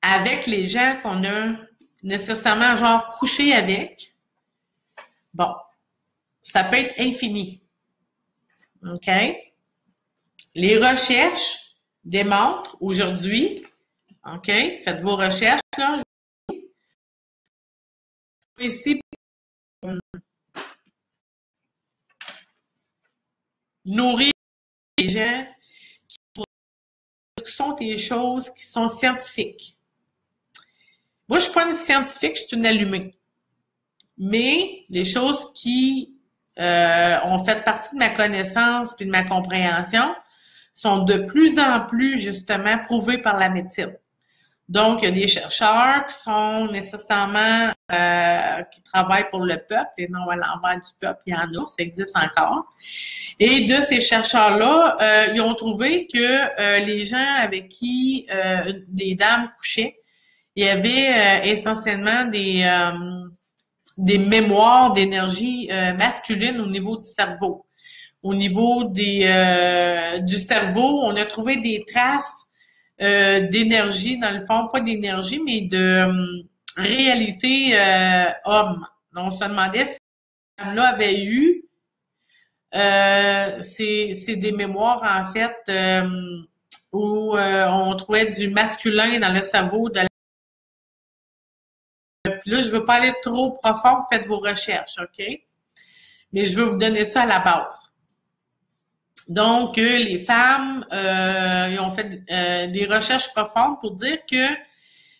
avec les gens qu'on a nécessairement genre couché avec? Bon, ça peut être infini. OK? Les recherches démontrent aujourd'hui, OK? Faites vos recherches, là. Ici, nourrir les gens qui sont des choses qui sont scientifiques. Moi, je suis pas une scientifique, je suis une allumée. Mais les choses qui ont fait partie de ma connaissance puis de ma compréhension sont de plus en plus justement prouvées par la médecine. Donc, il y a des chercheurs qui sont nécessairement qui travaillent pour le peuple et non à l'envers du peuple. Il y en a, ça existe encore. Et de ces chercheurs-là, ils ont trouvé que les gens avec qui des dames couchaient, il y avait essentiellement des mémoires d'énergie masculine au niveau du cerveau. Au niveau du cerveau, on a trouvé des traces d'énergie, dans le fond, pas d'énergie, mais de réalité homme. Donc, on se demandait si cette femme-là avait eu c'est des mémoires, en fait, où on trouvait du masculin dans le cerveau de la... Puis là, je veux pas aller trop profond, faites vos recherches, OK? Mais je veux vous donner ça à la base. Donc, les femmes, ils ont fait des recherches profondes pour dire que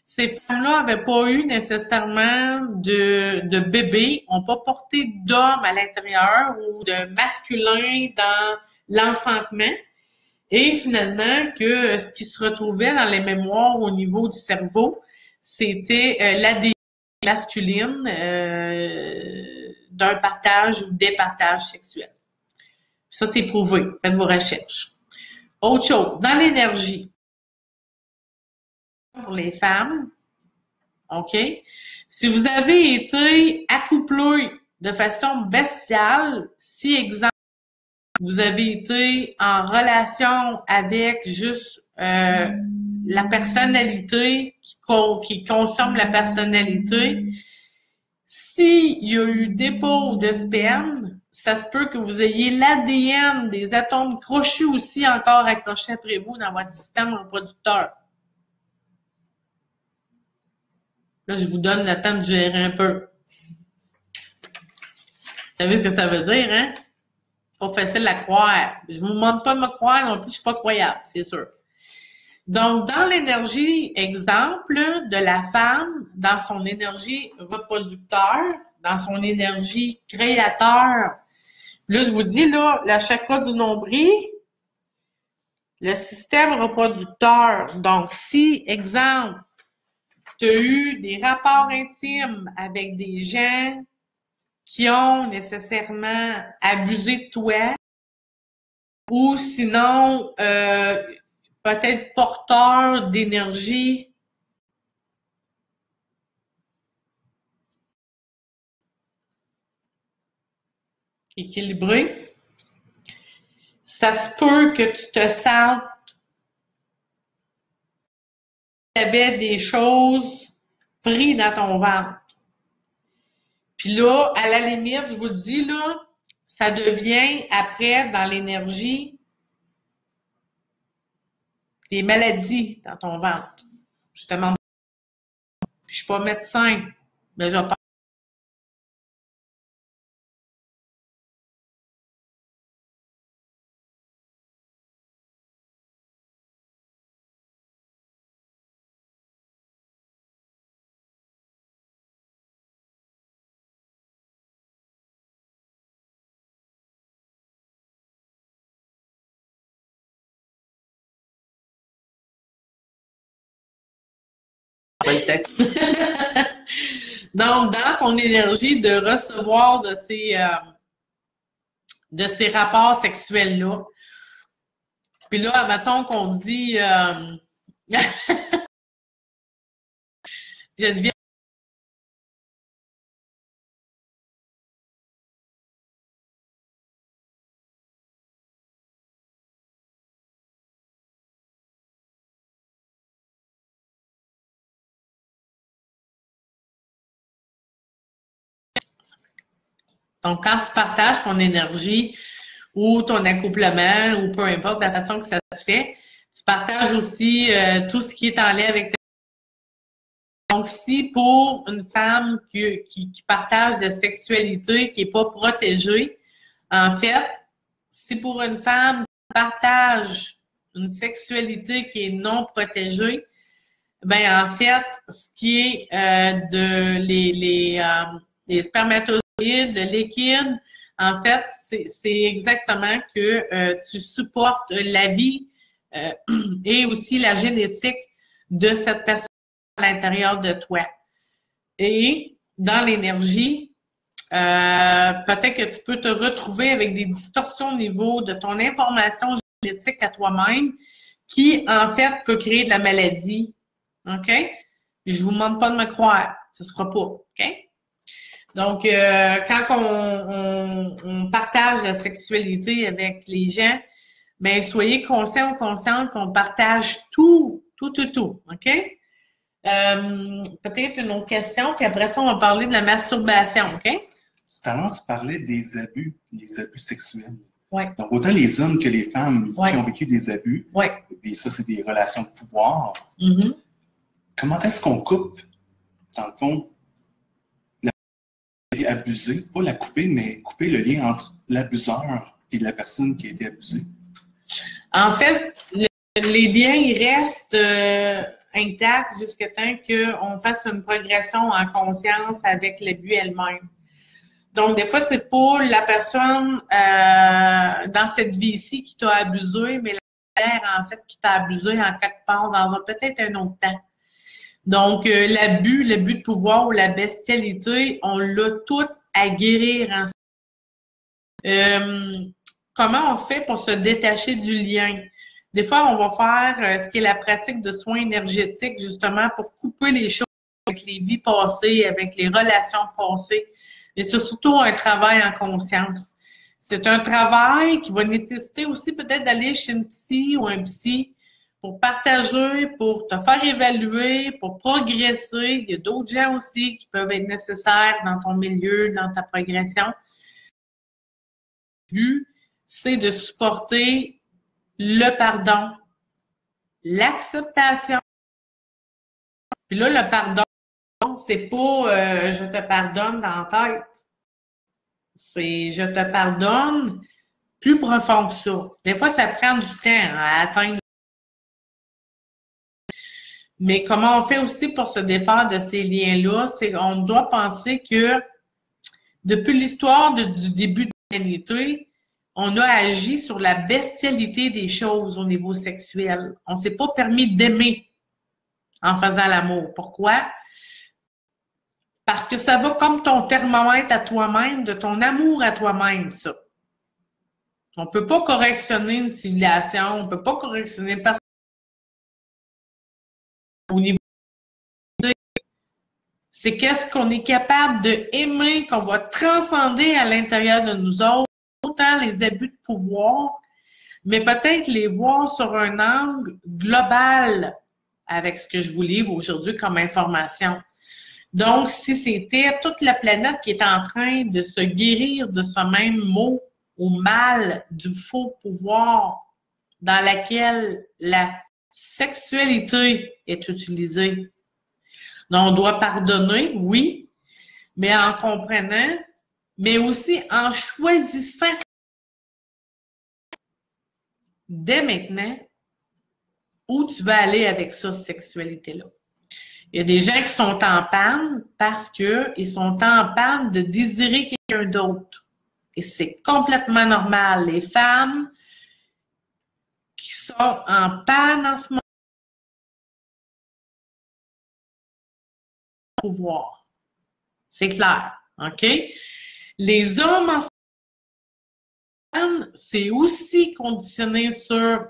ces femmes-là n'avaient pas eu nécessairement de bébé, n'ont pas porté d'homme à l'intérieur ou de masculin dans l'enfantement. Et finalement, que ce qui se retrouvait dans les mémoires au niveau du cerveau, c'était l'ADN masculine d'un partage ou des partages sexuels. Ça, c'est prouvé. Faites vos recherches. Autre chose, dans l'énergie, pour les femmes, OK? Si vous avez été accouplé de façon bestiale, si, exemple, vous avez été en relation avec juste la personnalité qui consomme la personnalité, s'il y a eu dépôt de sperme, ça se peut que vous ayez l'ADN des atomes crochus aussi encore accrochés après vous dans votre système reproducteur. Là, je vous donne le temps de gérer un peu. Vous savez ce que ça veut dire, hein? Pas facile à croire. Je vous demande pas de me croire non plus, je suis pas croyable, c'est sûr. Donc, dans l'énergie, exemple, de la femme, dans son énergie reproducteur, dans son énergie créateur, là, je vous dis, là, la chakra du nombril, le système reproducteur. Donc, si, exemple, tu as eu des rapports intimes avec des gens qui ont nécessairement abusé de toi, ou sinon, peut-être porteur d'énergie équilibrée, ça se peut que tu te sentes que tu avais des choses prises dans ton ventre. Puis là, à la limite, je vous le dis, là, ça devient après, dans l'énergie, des maladies dans ton ventre. Justement, je suis pas médecin, mais je pense donc, dans ton énergie de recevoir de ces rapports sexuels-là, puis là, admettons qu'on dit Geneviève, Donc, quand tu partages ton énergie ou ton accouplement ou peu importe la façon que ça se fait, tu partages aussi tout ce qui est en lien avec ta... Donc, si pour une femme qui partage de sexualité qui n'est pas protégée, en fait, si pour une femme qui partage une sexualité qui est non protégée, ben en fait, ce qui est les spermatozoïdes, le liquide, en fait, c'est exactement que tu supportes la vie et aussi la génétique de cette personne à l'intérieur de toi. Et dans l'énergie, peut-être que tu peux te retrouver avec des distorsions au niveau de ton information génétique à toi-même qui, en fait, peut créer de la maladie. OK? Je vous demande pas de me croire. Ce sera pas. OK? Donc, quand on partage la sexualité avec les gens, ben soyez conscients ou conscientes qu'on partage tout. OK? Peut-être une autre question, puis après ça, on va parler de la masturbation. OK? Tout à l'heure, tu parlais des abus sexuels. Oui. Donc, autant les hommes que les femmes Ouais. qui ont vécu des abus, Oui. et ça, c'est des relations de pouvoir. Mm-hmm. Comment est-ce qu'on coupe, dans le fond, la abusée, pas la couper, mais couper le lien entre l'abuseur et la personne qui a été abusée? En fait, les liens, ils restent intacts jusqu'à temps qu'on fasse une progression en conscience avec l'abus elle-même. Donc, des fois, c'est pas la personne dans cette vie-ci qui t'a abusé, mais la mère, en fait, qui t'a abusé en quelque part dans peut-être un autre temps. Donc, l'abus de pouvoir ou la bestialité, on l'a tout à guérir ensemble. Comment on fait pour se détacher du lien? Des fois, on va faire ce qui est la pratique de soins énergétiques, justement, pour couper les choses avec les vies passées, avec les relations passées. Mais c'est surtout un travail en conscience. C'est un travail qui va nécessiter aussi peut-être d'aller chez une psy ou un psy pour partager, pour te faire évaluer, pour progresser. Il y a d'autres gens aussi qui peuvent être nécessaires dans ton milieu, dans ta progression. Le but, c'est de supporter le pardon, l'acceptation. Puis là, le pardon, c'est pas je te pardonne dans la tête. C'est je te pardonne plus profond que ça. Des fois, ça prend du temps à atteindre. Mais comment on fait aussi pour se défaire de ces liens-là? C'est qu'on doit penser que depuis l'histoire du début de l'humanité, on a agi sur la bestialité des choses au niveau sexuel. On ne s'est pas permis d'aimer en faisant l'amour. Pourquoi? Parce que ça va comme ton thermomètre à toi-même, de ton amour à toi-même, ça. On ne peut pas correctionner une civilisation, on ne peut pas correctionner personne au niveau. C'est qu'est-ce qu'on est capable de aimer, qu'on va transcender à l'intérieur de nous autres, autant les abus de pouvoir, mais peut-être les voir sur un angle global avec ce que je vous livre aujourd'hui comme information. Donc, si c'était toute la planète qui est en train de se guérir de ce même mot ou mal du faux pouvoir dans laquelle la sexualité est utilisée. Donc, on doit pardonner, oui, mais en comprenant, mais aussi en choisissant dès maintenant où tu vas aller avec ça, cette sexualité-là. Il y a des gens qui sont en panne parce qu'ils sont en panne de désirer quelqu'un d'autre. Et c'est complètement normal. Les femmes qui sont en panne en ce moment, pouvoir. C'est clair, OK? Les hommes en ce moment, c'est aussi conditionné sur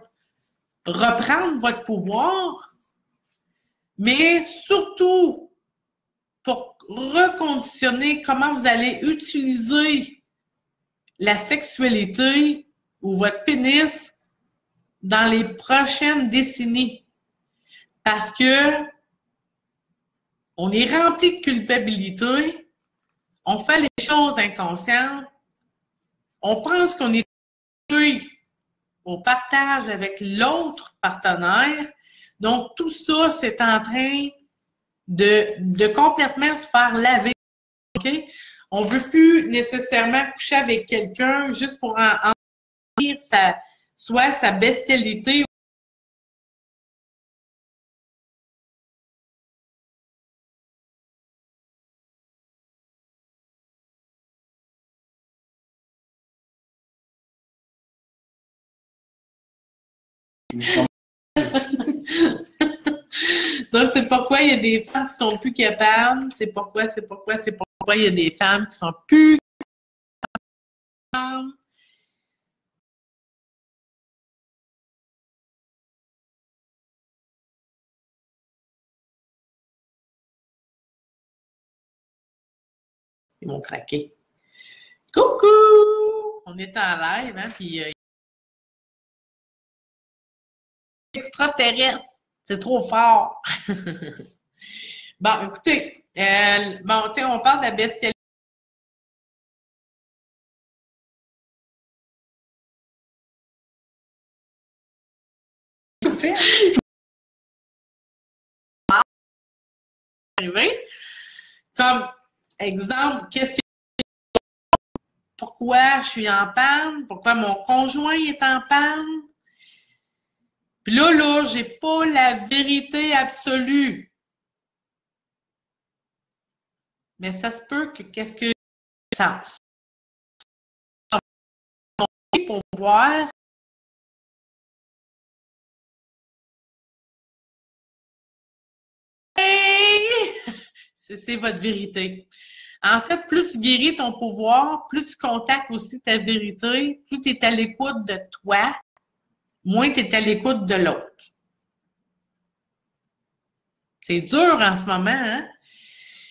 reprendre votre pouvoir, mais surtout pour reconditionner comment vous allez utiliser la sexualité ou votre pénis dans les prochaines décennies. Parce que on est rempli de culpabilité, on fait les choses inconscientes, on pense qu'on est au partage avec l'autre partenaire. Donc, tout ça, c'est en train de complètement se faire laver. Okay? On ne veut plus nécessairement coucher avec quelqu'un juste pour en dire soit sa bestialité. Donc, c'est pourquoi il y a des femmes qui sont plus capables. C'est pourquoi il y a des femmes qui sont plus capables. Ils vont craquer. Coucou! On est en live, hein, puis extraterrestre, c'est trop fort. Bon, écoutez, bon, tiens, on parle de la bestialité. Comme exemple, pourquoi je suis en panne, pourquoi mon conjoint est en panne. Puis là, j'ai pas la vérité absolue. Mais ça se peut que qu'est-ce que sens pour voir c'est votre vérité. En fait, plus tu guéris ton pouvoir, plus tu contactes aussi ta vérité, plus tu es à l'écoute de toi, moins tu es à l'écoute de l'autre. C'est dur en ce moment, hein?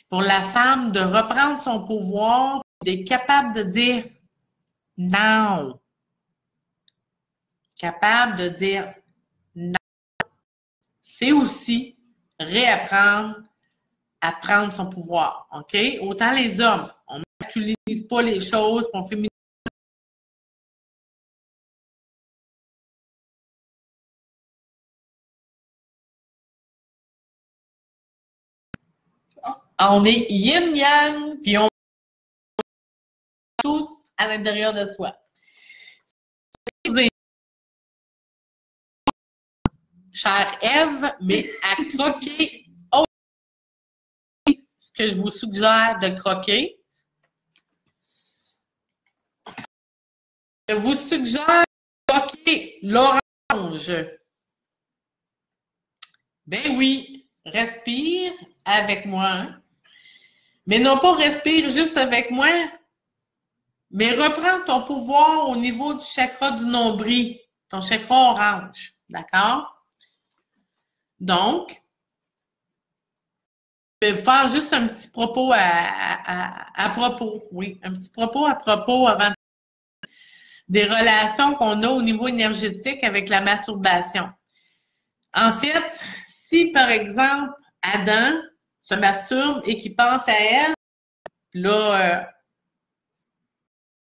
Pour la femme de reprendre son pouvoir, d'être capable de dire non. Capable de dire non. C'est aussi réapprendre à prendre son pouvoir. OK? Autant les hommes, on ne masculinise pas les choses, on féminise. On est yin-yang, puis on est tous à l'intérieur de soi. Chère Ève, mais à croquer, ce que je vous suggère de croquer. Je vous suggère de croquer l'orange. Ben oui, respire avec moi. Hein? Mais non pas respire juste avec moi, mais reprends ton pouvoir au niveau du chakra du nombril, ton chakra orange. D'accord? Donc, je vais faire juste un petit propos à propos. Oui, un petit propos à propos avant des relations qu'on a au niveau énergétique avec la masturbation. En fait, si par exemple, Adam se masturbe et qu'il pense à elle, là,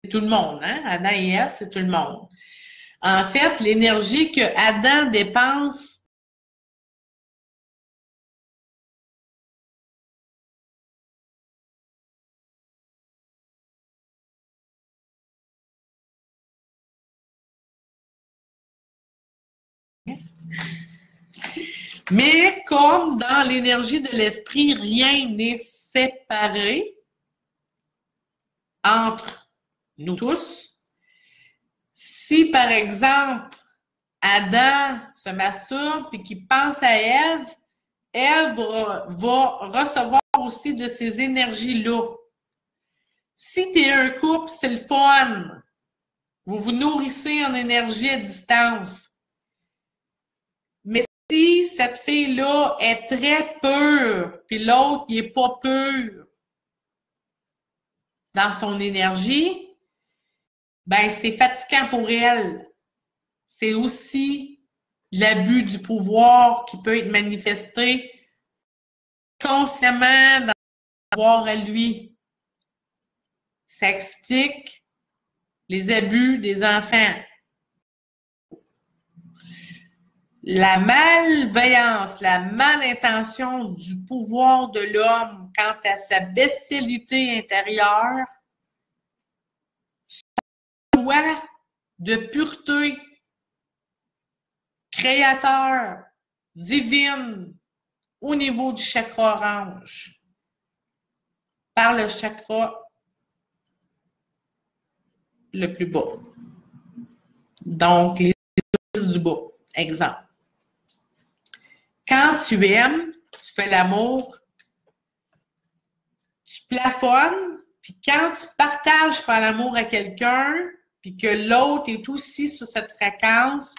c'est tout le monde, hein? Adam et Ève, c'est tout le monde. En fait, l'énergie que Adam dépense mais comme dans l'énergie de l'esprit, rien n'est séparé entre nous tous. Si, par exemple, Adam se masturbe et qu'il pense à Ève, Ève va recevoir aussi de ces énergies-là. Si tu es un couple, c'est le fun. Vous vous nourrissez en énergie à distance. Mais si cette fille-là est très pure, puis l'autre, il n'est pas pur dans son énergie, ben c'est fatigant pour elle. C'est aussi l'abus du pouvoir qui peut être manifesté consciemment dans son pouvoir à lui. ça explique les abus des enfants. La malveillance, la malintention du pouvoir de l'homme quant à sa bestialité intérieure, sa loi de pureté, créateur, divine, au niveau du chakra orange, par le chakra le plus bas. Donc, les du bas, exemple. Quand tu aimes, tu fais l'amour, tu plafonnes, puis quand tu partages faire l'amour à quelqu'un, puis que l'autre est aussi sur cette fréquence,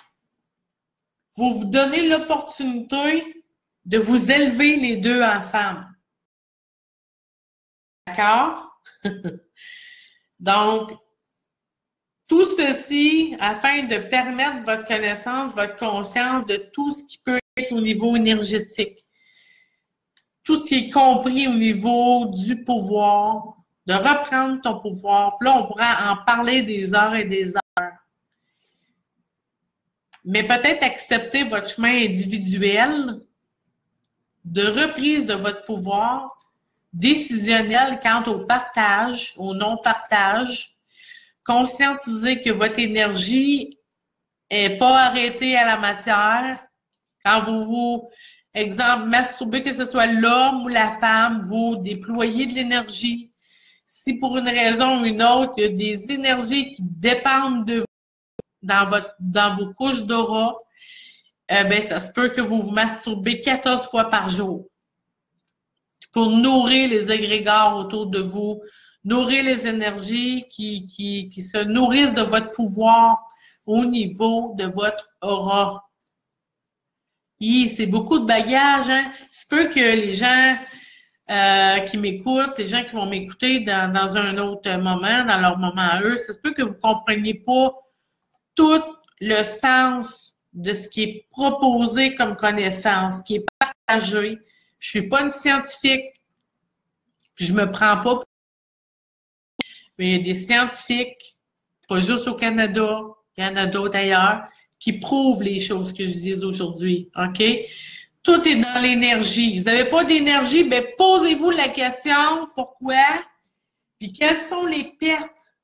vous vous donnez l'opportunité de vous élever les deux ensemble. D'accord? Donc, tout ceci afin de permettre votre connaissance, votre conscience de tout ce qui peut être au niveau énergétique. Tout ce qui est compris au niveau du pouvoir, de reprendre ton pouvoir. Puis là, on pourra en parler des heures et des heures. Mais peut-être accepter votre chemin individuel de reprise de votre pouvoir décisionnel quant au partage, au non-partage. Conscientiser que votre énergie n'est pas arrêtée à la matière. Quand vous exemple, masturbez, que ce soit l'homme ou la femme, vous déployez de l'énergie. Si pour une raison ou une autre, il y a des énergies qui dépendent de vous dans vos couches d'aura, ben, ça se peut que vous vous masturbez 14 fois par jour pour nourrir les égrégores autour de vous, nourrir les énergies qui se nourrissent de votre pouvoir au niveau de votre aura. C'est beaucoup de bagages, hein? C'est peu que les gens qui m'écoutent, les gens qui vont m'écouter dans un autre moment, dans leur moment à eux, ça se peut que vous ne compreniez pas tout le sens de ce qui est proposé comme connaissance, qui est partagé. Je suis pas une scientifique, puis je me prends pas. Mais il y a des scientifiques, pas juste au Canada, il y en a d'autres ailleurs, qui prouvent les choses que je dis aujourd'hui. OK? Tout est dans l'énergie. Vous n'avez pas d'énergie, bien, posez-vous la question, pourquoi? Puis quelles sont les pertes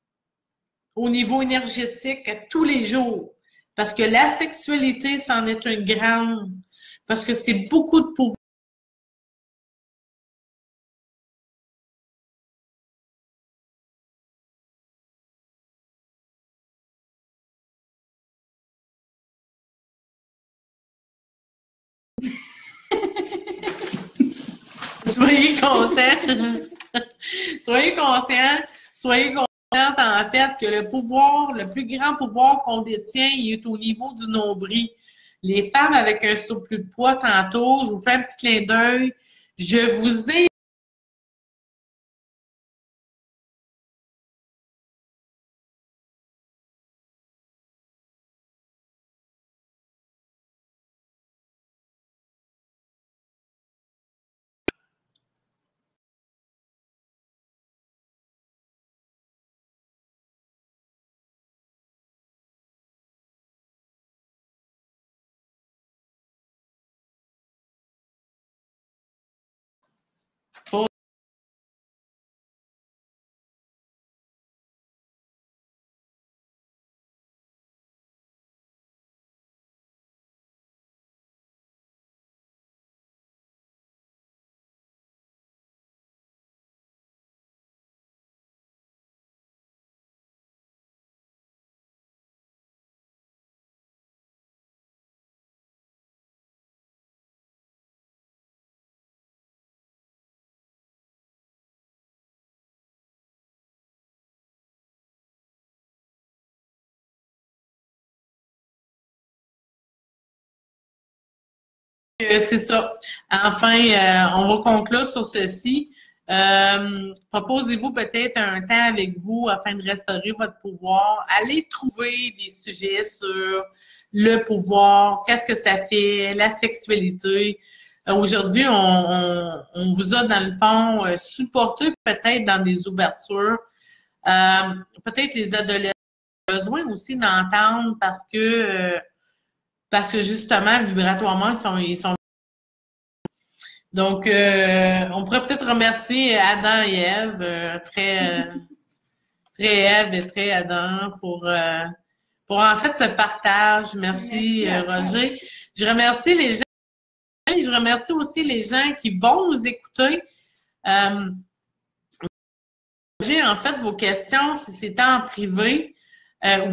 au niveau énergétique à tous les jours? Parce que la sexualité, c'en est une grande. Parce que c'est beaucoup de pouvoir. Soyez conscients. Soyez conscients. Soyez conscients, en fait, que le pouvoir, le plus grand pouvoir qu'on détient, il est au niveau du nombril. Les femmes avec un surplus de poids, tantôt, je vous fais un petit clin d'œil. Je vous ai c'est ça. Enfin, on va conclure sur ceci. Proposez-vous peut-être un temps avec vous afin de restaurer votre pouvoir. Allez trouver des sujets sur le pouvoir, qu'est-ce que ça fait, la sexualité. Aujourd'hui, on vous a, dans le fond, supporté peut-être dans des ouvertures Peut-être les adolescents ont besoin aussi d'entendre parce que justement, vibratoirement, ils sont. Donc, on pourrait peut-être remercier Adam et Ève, très Ève et très Adam pour en fait ce partage. Merci, Roger. Je remercie les gens. Je remercie aussi les gens qui vont nous écouter. J'ai en fait vos questions si c'était en privé.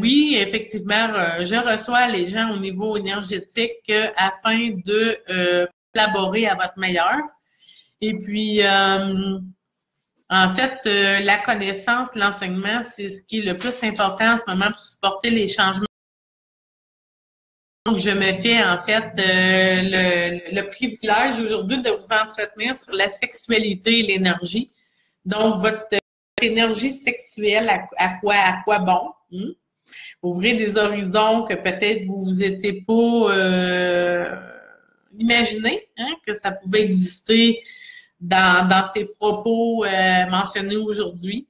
Oui, effectivement, je reçois les gens au niveau énergétique afin de collaborer à votre meilleur. Et puis, en fait, la connaissance, l'enseignement, c'est ce qui est le plus important en ce moment pour supporter les changements. Donc, je me fais en fait le privilège aujourd'hui de vous entretenir sur la sexualité et l'énergie. Donc, votre énergie sexuelle, à quoi bon? Ouvrez des horizons que peut-être vous vous étiez pas imaginé, que ça pouvait exister dans ces propos mentionnés aujourd'hui.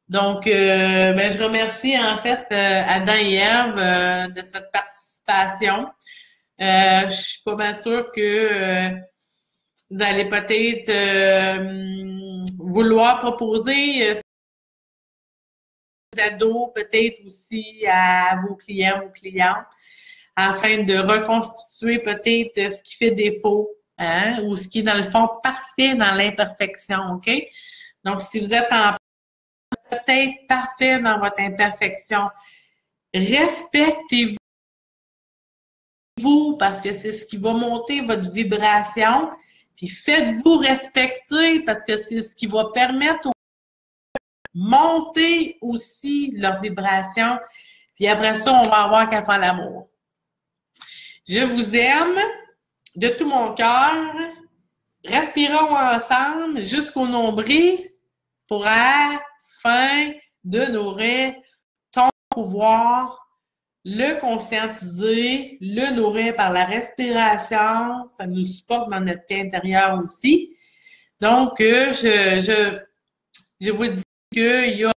Donc, je remercie en fait Adam et Ève de cette participation. Je suis pas mal sûre que vous allez peut-être vouloir proposer ados peut-être aussi à vos clients, vos clientes, afin de reconstituer peut-être ce qui fait défaut, ou ce qui est dans le fond parfait dans l'imperfection, OK? Donc, si vous êtes peut-être parfait dans votre imperfection, respectez-vous parce que c'est ce qui va monter votre vibration, puis faites-vous respecter parce que c'est ce qui va permettre monter aussi leur vibration. Puis après ça, on va avoir qu'à faire l'amour. Je vous aime de tout mon cœur. Respirons ensemble jusqu'au nombril pour afin de nourrir ton pouvoir, le conscientiser, le nourrir par la respiration. Ça nous supporte dans notre paix intérieure aussi. Donc, je vous dis qu'il y a